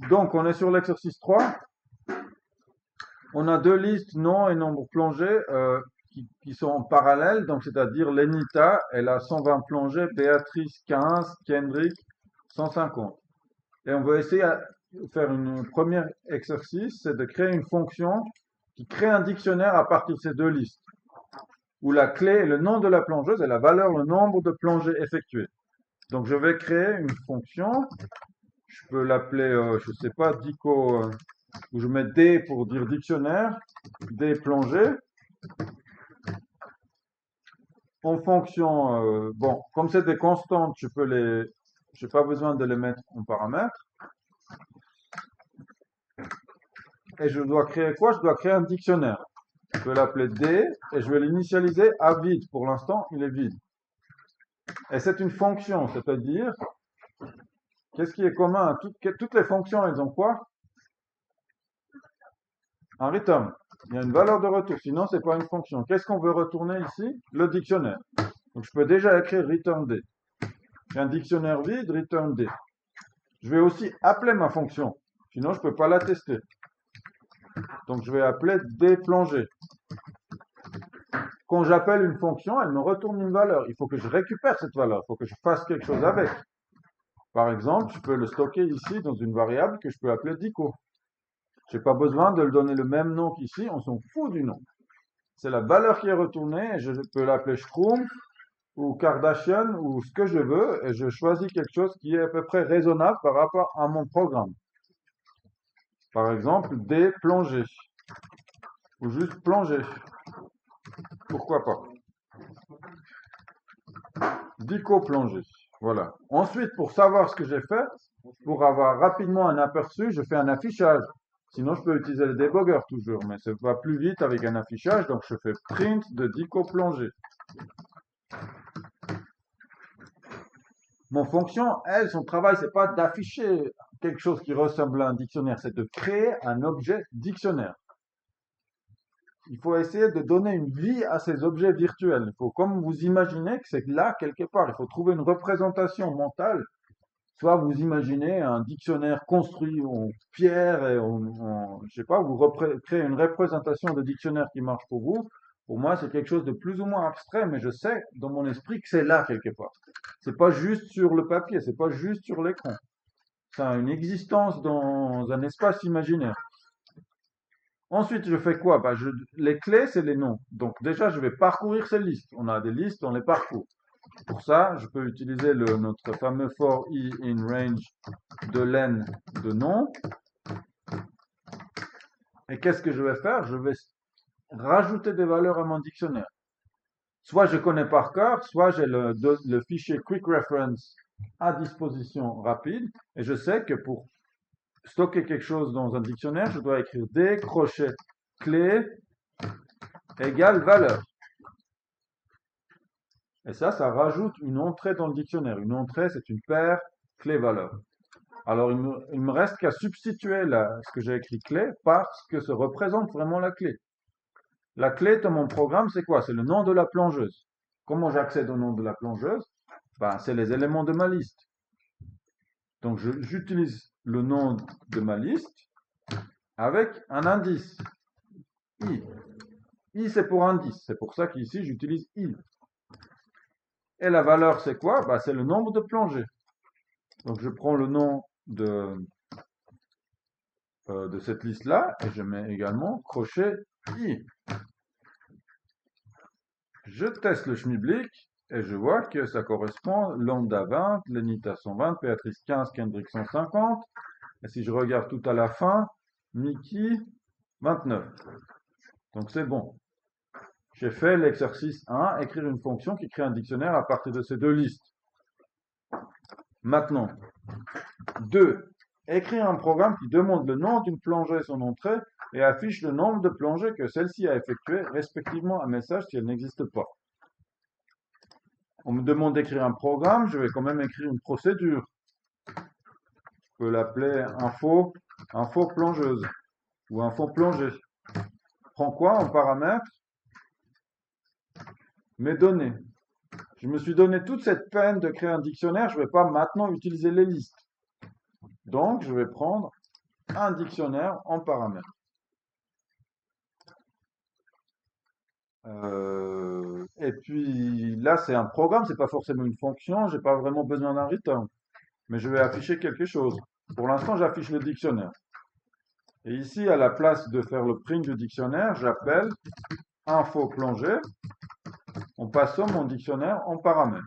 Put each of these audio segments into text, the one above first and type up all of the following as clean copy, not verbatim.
Donc, on est sur l'exercice 3. On a deux listes, nom et nombre plongé, qui sont en parallèle. Donc, c'est-à-dire Lenita, elle a 120 plongées, Béatrice 15, Kendrick 150. Et on va essayer de faire une première exercice, c'est de créer une fonction qui crée un dictionnaire à partir de ces deux listes, où la clé est le nom de la plongeuse et la valeur, le nombre de plongées effectuées. Donc, je vais créer une fonction. Je peux l'appeler, je sais pas, dico, où je mets D pour dire dictionnaire, D plongée. En fonction, bon, comme c'est des constantes, j'ai pas besoin de les mettre en paramètres. Et je dois créer quoi? Je dois créer un dictionnaire. Je vais l'appeler D et je vais l'initialiser à vide. Pour l'instant, il est vide. Et c'est une fonction, c'est-à-dire, qu'est-ce qui est commun à toutes les fonctions, elles ont quoi? Un return. Il y a une valeur de retour, sinon c'est pas une fonction. Qu'est-ce qu'on veut retourner ici? Le dictionnaire. Donc je peux déjà écrire return D. J'ai un dictionnaire vide, return D. Je vais aussi appeler ma fonction, sinon je peux pas la tester. Donc je vais appeler D plongée. Quand j'appelle une fonction, elle me retourne une valeur. Il faut que je récupère cette valeur, il faut que je fasse quelque chose avec. Par exemple, je peux le stocker ici dans une variable que je peux appeler dico. Je n'ai pas besoin de le donner le même nom qu'ici, on s'en fout du nom. C'est la valeur qui est retournée et je peux l'appeler Schtroumpf ou Kardashian ou ce que je veux et je choisis quelque chose qui est à peu près raisonnable par rapport à mon programme. Par exemple, des plongées ou juste plonger. Pourquoi pas? Dico plongée. Voilà. Ensuite, pour savoir ce que j'ai fait, pour avoir rapidement un aperçu, je fais un affichage. Sinon, je peux utiliser le debugger toujours, mais ça va plus vite avec un affichage, donc je fais print de dico plongée. Mon fonction, elle, son travail, c'est pas d'afficher quelque chose qui ressemble à un dictionnaire, c'est de créer un objet dictionnaire. Il faut essayer de donner une vie à ces objets virtuels. Il faut, comme vous imaginez que c'est là quelque part, il faut trouver une représentation mentale. Soit vous imaginez un dictionnaire construit en pierre et je sais pas, vous créez une représentation de dictionnaire qui marche pour vous. Pour moi, c'est quelque chose de plus ou moins abstrait, mais je sais dans mon esprit que c'est là quelque part. C'est pas juste sur le papier, c'est pas juste sur l'écran. Ça a une existence dans un espace imaginaire. Ensuite, je fais quoi? Les clés, c'est les noms. Donc déjà, je vais parcourir ces listes. On a des listes, on les parcourt. Pour ça, je peux utiliser notre fameux for i in range de len de nom. Et qu'est-ce que je vais faire? Je vais rajouter des valeurs à mon dictionnaire. Soit je connais par cœur, soit j'ai le fichier quick reference à disposition rapide. Et je sais que pour stocker quelque chose dans un dictionnaire, je dois écrire des crochets clés égale valeur. Et ça rajoute une entrée dans le dictionnaire. Une entrée, c'est une paire clé-valeur. Alors, il me reste qu'à substituer ce que j'ai écrit clé par ce que se représente vraiment la clé. La clé de mon programme, c'est quoi? C'est le nom de la plongeuse. Comment j'accède au nom de la plongeuse? C'est les éléments de ma liste. Donc, j'utilise le nom de ma liste avec un indice. I. I, c'est pour indice. C'est pour ça qu'ici, j'utilise I. Et la valeur, c'est quoi? C'est le nombre de plongées. Donc, je prends le nom de cette liste-là et je mets également crochet I. Je teste le schmilblick et je vois que ça correspond Lambda 20, Lenita 120, Béatrice 15, Kendrick 150. Et si je regarde tout à la fin, Mickey 29. Donc c'est bon. J'ai fait l'exercice 1, écrire une fonction qui crée un dictionnaire à partir de ces deux listes. Maintenant, 2. Écrire un programme qui demande le nom d'une plongée et son entrée et affiche le nombre de plongées que celle-ci a effectuées, respectivement un message si elle n'existe pas. On me demande d'écrire un programme, je vais quand même écrire une procédure. Je peux l'appeler info plongeuse ou info plongée. Prends quoi en paramètre? Mes données. Je me suis donné toute cette peine de créer un dictionnaire, je ne vais pas maintenant utiliser les listes. Donc, je vais prendre un dictionnaire en paramètre. Et puis là, c'est un programme, c'est pas forcément une fonction, j'ai pas vraiment besoin d'un return, mais je vais afficher quelque chose. Pour l'instant, j'affiche le dictionnaire. Et ici, à la place de faire le print du dictionnaire, j'appelle info plongée en passant mon dictionnaire en paramètre.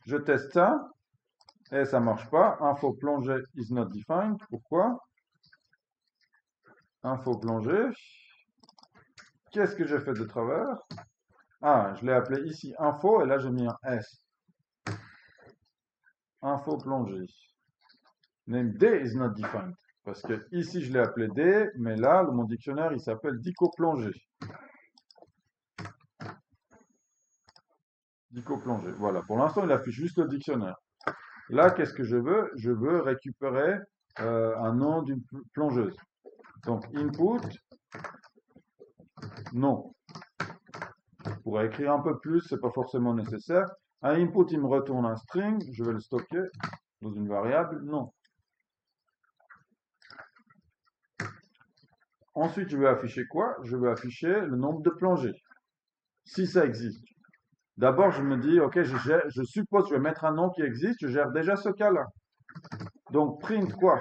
Je teste ça et ça marche pas. Info plongée is not defined. Pourquoi? Info plongée. Qu'est-ce que j'ai fait de travers? Ah, je l'ai appelé ici info et là j'ai mis un S. Info plongée. Name D is not defined. Parce que ici je l'ai appelé D, mais là mon dictionnaire il s'appelle dico plongée. Dico plongée. Voilà. Pour l'instant il affiche juste le dictionnaire. Là qu'est-ce que je veux? Je veux récupérer un nom d'une plongeuse. Donc input, non. Je pourrais écrire un peu plus, c'est pas forcément nécessaire. Un input, il me retourne un string, je vais le stocker dans une variable, non. Ensuite, je vais afficher quoi? Je vais afficher le nombre de plongées, si ça existe. D'abord, je me dis, ok, je suppose que je vais mettre un nom qui existe, je gère déjà ce cas-là. Donc, print quoi?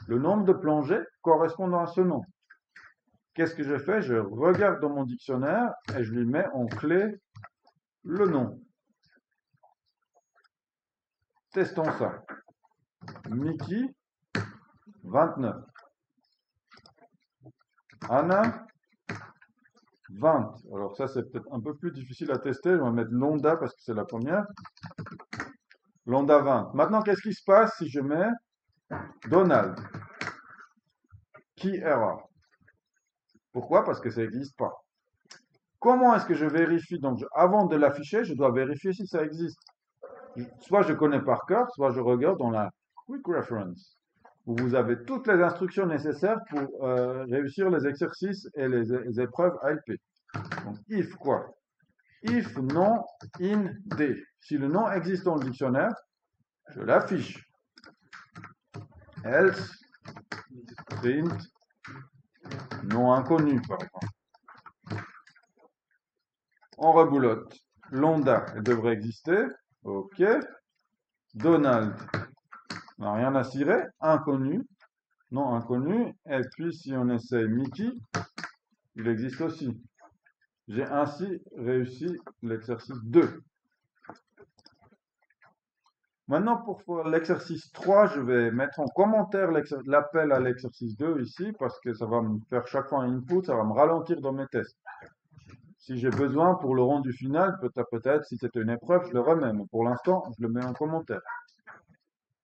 Le nombre de plongées correspondant à ce nom. Qu'est-ce que je fais? Je regarde dans mon dictionnaire et je lui mets en clé le nom. Testons ça. Mickey, 29. Anna, 20. Alors ça, c'est peut-être un peu plus difficile à tester. Je vais mettre Londa parce que c'est la première. Londa, 20. Maintenant, qu'est-ce qui se passe si je mets Donald? Key error. Pourquoi? Parce que ça n'existe pas. Comment est-ce que je vérifie? Donc, avant de l'afficher, je dois vérifier si ça existe. Soit je connais par cœur, soit je regarde dans la Quick Reference, où vous avez toutes les instructions nécessaires pour réussir les exercices et les épreuves ALP. Donc, if quoi? If nom in D. Si le nom existe dans le dictionnaire, je l'affiche. Else, print, nom inconnu, par exemple. On reboulotte. Londa, elle devrait exister. OK. Donald, on n'a rien à cirer. Inconnu, nom inconnu. Et puis, si on essaie Mickey, il existe aussi. J'ai ainsi réussi l'exercice 2. Maintenant, pour l'exercice 3, je vais mettre en commentaire l'appel à l'exercice 2 ici, parce que ça va me faire chaque fois un input, ça va me ralentir dans mes tests. Si j'ai besoin pour le rendu final, peut-être, si c'était une épreuve, je le remets, mais pour l'instant, je le mets en commentaire.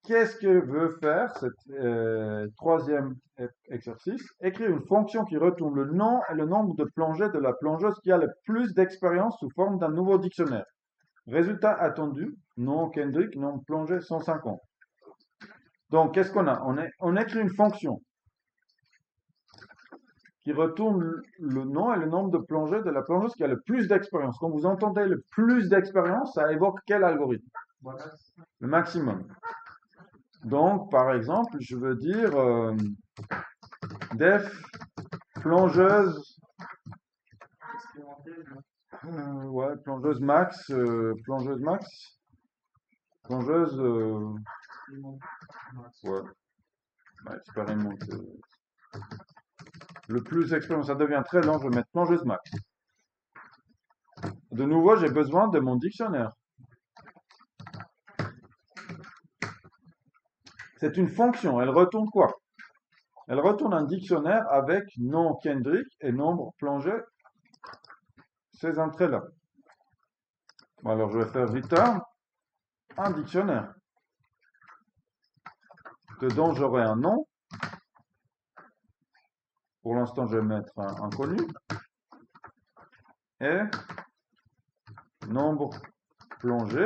Qu'est-ce que veut faire ce troisième exercice? Écrire une fonction qui retourne le nom et le nombre de plongées de la plongeuse qui a le plus d'expérience sous forme d'un nouveau dictionnaire. Résultat attendu, nom Kendrick, nom plongée 150. Donc, qu'est-ce qu'on a? On écrit une fonction qui retourne le nom et le nombre de plongées de la plongeuse qui a le plus d'expérience. Quand vous entendez le plus d'expérience, ça évoque quel algorithme? Le maximum. Donc, par exemple, je veux dire def plongeuse, ouais, plongeuse max, plongeuse max, plongeuse, ouais, expérimente. Le plus expérience, ça devient très long, je vais mettre plongeuse max. De nouveau, j'ai besoin de mon dictionnaire. C'est une fonction, elle retourne quoi? Elle retourne un dictionnaire avec nom Kendrick et nombre plongé, ces entrées-là. Bon, alors je vais faire return un dictionnaire. Dedans, j'aurai un nom. Pour l'instant, je vais mettre un inconnu. Et nombre plongé,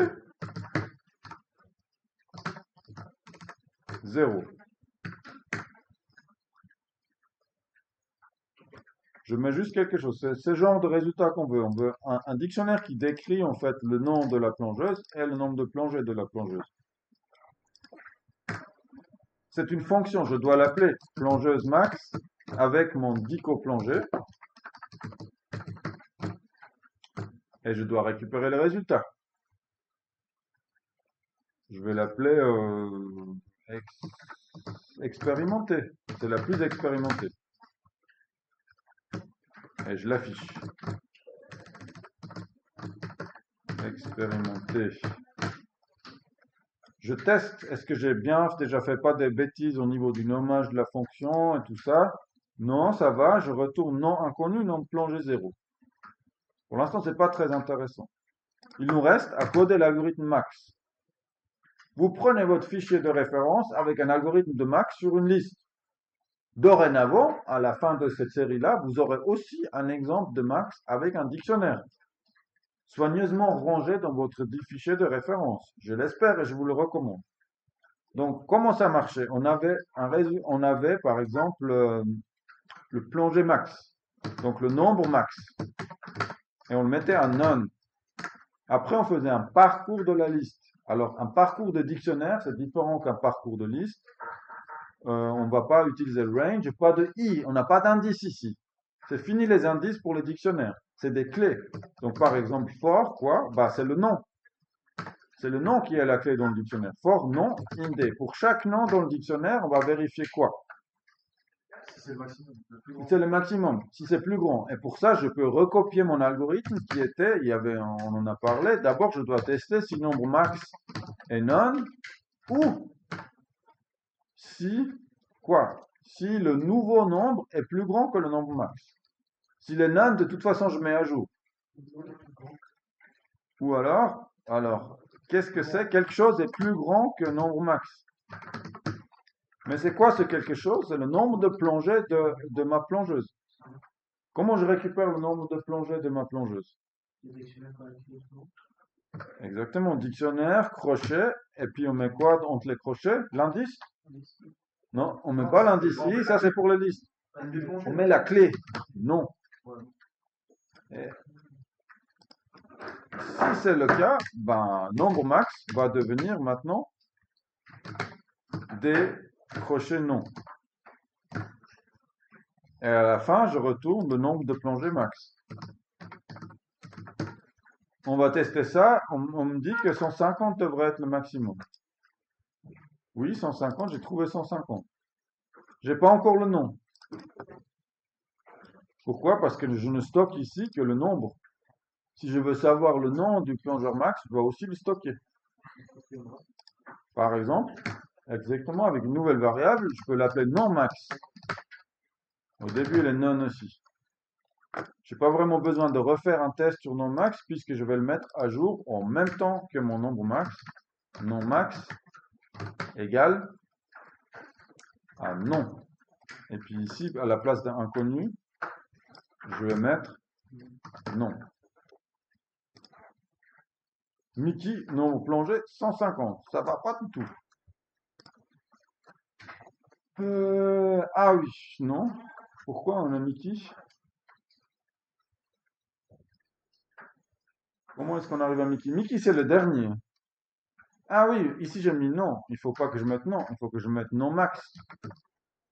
0. Je mets juste quelque chose. C'est ce genre de résultat qu'on veut. On veut un dictionnaire qui décrit en fait le nom de la plongeuse et le nombre de plongées de la plongeuse. c'est une fonction, je dois l'appeler plongeuse max avec mon dico plongé et je dois récupérer le résultat. Je vais l'appeler expérimenté. C'est la plus expérimentée. Et je l'affiche. Expérimenté. Je teste, est-ce que j'ai bien déjà fait pas des bêtises au niveau du nommage de la fonction et tout ça? Non, ça va, je retourne non inconnu, non plongé 0. Pour l'instant, c'est pas très intéressant. Il nous reste à coder l'algorithme max. Vous prenez votre fichier de référence avec un algorithme de max sur une liste. Dorénavant, à la fin de cette série-là, vous aurez aussi un exemple de max avec un dictionnaire, soigneusement rangé dans votre fichier de référence. Je l'espère et je vous le recommande. Donc, comment ça marchait? On avait par exemple le plongé max, donc le nombre max, et on le mettait à none. Après, on faisait un parcours de la liste. Alors, un parcours de dictionnaire, c'est différent qu'un parcours de liste. On ne va pas utiliser le range, pas de i, on n'a pas d'indice ici. C'est fini les indices pour le dictionnaire. C'est des clés. Donc, par exemple, for, quoi? Bah, c'est le nom. C'est le nom qui est la clé dans le dictionnaire. For, nom, inde. Pour chaque nom dans le dictionnaire, on va vérifier quoi? Si c'est le maximum, le plus Si grand. c'est le maximum, si c'est plus grand. Et pour ça, je peux recopier mon algorithme qui était, on en a parlé. D'abord, je dois tester si nombre max est none ou si, quoi? Si le nouveau nombre est plus grand que le nombre max. S'il est none, de toute façon, je mets à jour. Le plus grand. Ou alors, qu'est-ce que c'est? Quelque chose est plus grand que nombre max. Mais c'est quoi ce quelque chose? C'est le nombre de plongées de ma plongeuse. Comment je récupère le nombre de plongées de ma plongeuse? Le dictionnaire par écrit autrement. Exactement, dictionnaire, crochet, et puis on met quoi entre les crochets? L'indice? Non, on met Non, pas ça l'indice dépend. ici, ça c'est pour les listes. Un des plongées. On met la clé. Non. Ouais. Et si c'est le cas, ben, nombre max va devenir maintenant des crochets non. Et à la fin, je retourne le nombre de plongées max. On va tester ça. On me dit que 150 devrait être le maximum. Oui, 150, j'ai trouvé 150. J'ai pas encore le nom. Pourquoi? Parce que je ne stocke ici que le nombre. Si je veux savoir le nom du plongeur max, je dois aussi le stocker. Par exemple, exactement avec une nouvelle variable, je peux l'appeler non max. Au début, elle est non aussi. Je n'ai pas vraiment besoin de refaire un test sur non max puisque je vais le mettre à jour en même temps que mon nombre max. Non max égale à non. Et puis ici, à la place d'un inconnu, je vais mettre non. Mickey, nombre plongé, 150. Ça va pas du tout. Ah oui, non. Pourquoi on a Mickey? Comment est-ce qu'on arrive à Mickey? Mickey, c'est le dernier. Ah oui, ici j'ai mis non. Il faut pas que je mette non. Il faut que je mette non max.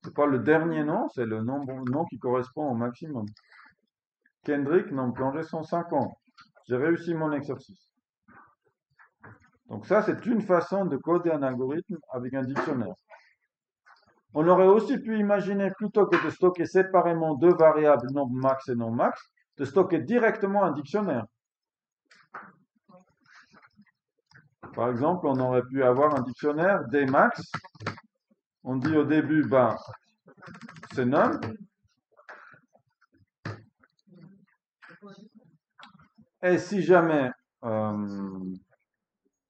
C'est pas le dernier nom, c'est le nombre non qui correspond au maximum. Kendrick, nombre plongé 150. J'ai réussi mon exercice. Donc ça, c'est une façon de coder un algorithme avec un dictionnaire. On aurait aussi pu imaginer, plutôt que de stocker séparément deux variables, nombre max et non max, de stocker directement un dictionnaire. Par exemple, on aurait pu avoir un dictionnaire des max. On dit au début, ben, c'est none. Et si jamais,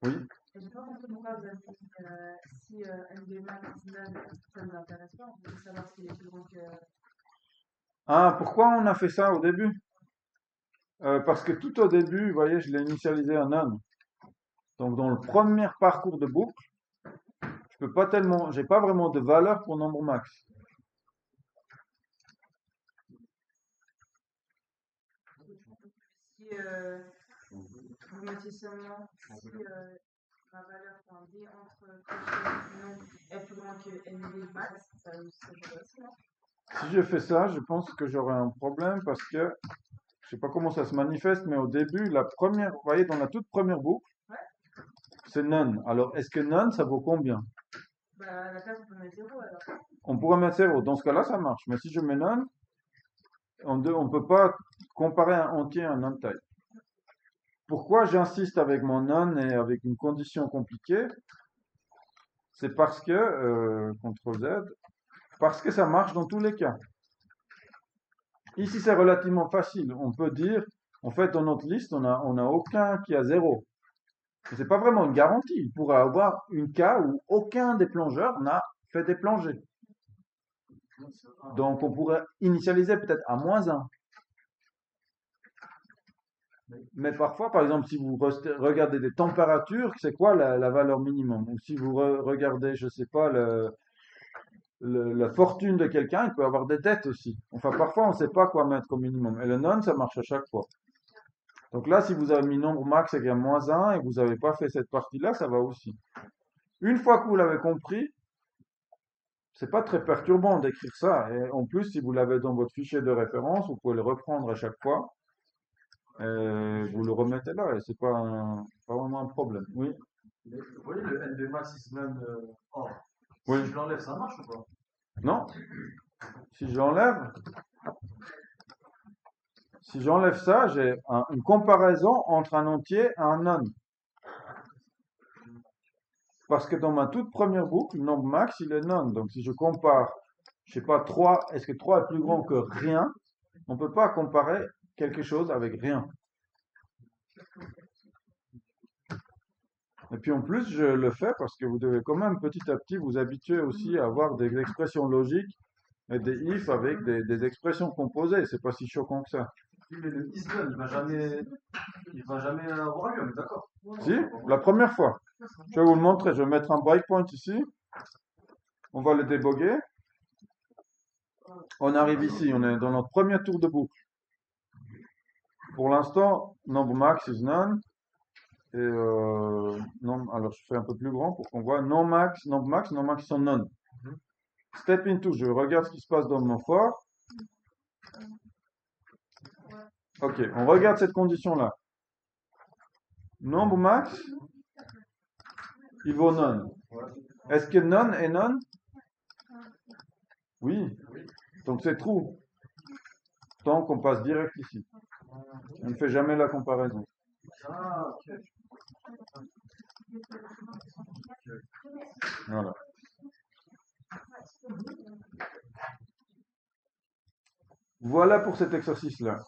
oui, Je sais pas pourquoi vous avez dit si NB max none, ça nous intéresse pas. On veut savoir s'il est plus grand que. ah, pourquoi on a fait ça au début? Parce que tout au début, vous voyez, je l'ai initialisé à none. Donc dans le premier parcours de boucle, je peux pas tellement, j'ai pas vraiment de valeur pour nombre max. Si vous mettiez seulement si la valeur qu'on dit entre cocher non est plus grand que ND max, ça joue aussi, non? Si je fais ça, je pense que j'aurai un problème parce que je sais pas comment ça se manifeste, mais au début, la première, vous voyez, dans la toute première boucle, Ouais. c'est none. Alors, est-ce que none, ça vaut combien? Bah, à la place, on peut mettre 0 alors. On pourrait mettre 0. Dans ce cas-là, ça marche. Mais si je mets none, on ne peut pas comparer un entier à un non-type. Pourquoi j'insiste avec mon none et avec une condition compliquée? C'est parce que, CTRL Z, parce que ça marche dans tous les cas. Ici, c'est relativement facile. On peut dire, en fait, dans notre liste, on a aucun qui a 0. C'est pas vraiment une garantie. Il pourrait avoir un cas où aucun des plongeurs n'a fait des plongées. Donc, on pourrait initialiser peut-être à -1. Mais parfois, par exemple, si vous regardez des températures, c'est quoi la valeur minimum? Ou si vous regardez, je sais pas, la fortune de quelqu'un, il peut avoir des dettes aussi. Enfin, parfois, on ne sait pas quoi mettre comme minimum. Et le none, ça marche à chaque fois. Donc là, si vous avez mis nombre max égale -1 et que vous n'avez pas fait cette partie-là, ça va aussi. Une fois que vous l'avez compris, c'est pas très perturbant d'écrire ça. Et en plus, si vous l'avez dans votre fichier de référence, vous pouvez le reprendre à chaque fois. Et vous le remettez là et c'est pas vraiment un problème. Oui, Mais vous voyez, le NB max is none or. oui. Si je l'enlève, ça marche ou pas? Non? Si j'enlève ça, j'ai une comparaison entre un entier et un none. Parce que dans ma toute première boucle, le nombre max, il est none. Donc si je compare, je sais pas, 3, est-ce que 3 est plus grand que rien? On ne peut pas comparer quelque chose avec rien. Et puis en plus, je le fais parce que vous devez quand même petit à petit vous habituer aussi à avoir des expressions logiques et des if avec des expressions composées. C'est pas si choquant que ça. Oui, mais le is none, il va jamais avoir lieu, on est d'accord? Si, la première fois. Je vais vous le montrer. Je vais mettre un breakpoint ici. On va le déboguer. On arrive ici. On est dans notre premier tour de boucle. Pour l'instant, number max is none. Et non, alors je fais un peu plus grand pour qu'on voit non max, non max sont none. Step into, je regarde ce qui se passe dans mon for. Ok, on regarde cette condition-là. Nombre max, il vaut none. Est-ce que none est none? Oui. Donc c'est true. Tant qu'on passe direct ici. On ne fait jamais la comparaison. Ah, ok. Voilà. Voilà pour cet exercice-là.